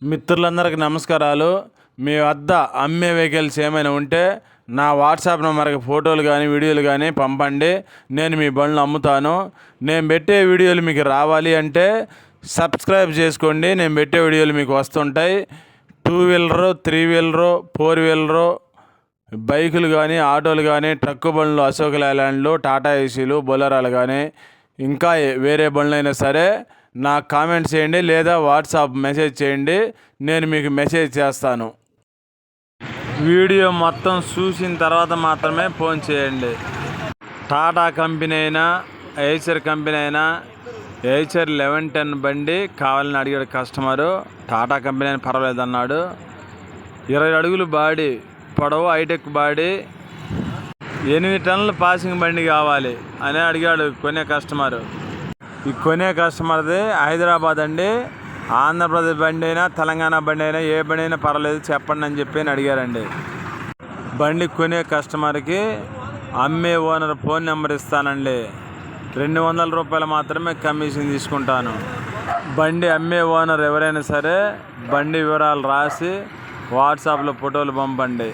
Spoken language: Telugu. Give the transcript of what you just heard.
మిత్రులందరికీ నమస్కారాలు. మీ వద్ద అమ్మే వెహికల్స్ ఏమైనా ఉంటే నా వాట్సాప్ నెంబర్కి ఫోటోలు కానీ వీడియోలు కానీ పంపండి. నేను మీ బండ్లు అమ్ముతాను. నేను పెట్టే వీడియోలు మీకు రావాలి అంటే సబ్స్క్రైబ్ చేసుకోండి. నేను పెట్టే వీడియోలు మీకు వస్తుంటాయి. 2 వీలరు, 3 వీలరు, 4 వీలరు బైకులు కానీ, ఆటోలు కానీ, ట్రక్కు బండ్లు, అశోక్ లేలాండ్లు, టాటా ఏసీలు, బొలెరోలు కానీ ఇంకా వేరే బండ్లైనా సరే నాకు కామెంట్ చేయండి లేదా వాట్సాప్ మెసేజ్ చేయండి. నేను మీకు మెసేజ్ చేస్తాను. వీడియో మొత్తం చూసిన తర్వాత మాత్రమే ఫోన్ చేయండి. టాటా కంపెనీ అయినా, ఐచర్ కంపెనీ అయినా, ఐచర్ 1110 బండి కావాలని అడిగాడు కస్టమరు. టాటా కంపెనీ అయినా పర్వాలేదు అన్నాడు. 20 అడుగులు బాడీ, పొడవు హైటెక్ బాడీ, 8 టన్నుల పాసింగ్ బండి కావాలి అని అడిగాడు కొనే కస్టమరు. ఈ కొనే కస్టమర్ది హైదరాబాద్ అండి. ఆంధ్రప్రదేశ్ బండి అయినా, తెలంగాణ బండి అయినా, ఏ బండి అయినా పర్వాలేదు చెప్పండి అని చెప్పి అడిగారండి. బండి కొనే కస్టమర్కి అమ్మే ఓనర్ ఫోన్ నెంబర్ ఇస్తానండి. 200 రూపాయలు మాత్రమే కమిషన్ తీసుకుంటాను. బండి అమ్మే ఓనర్ ఎవరైనా సరే బండి వివరాలు రాసి వాట్సాప్లో ఫోటోలు పంపండి.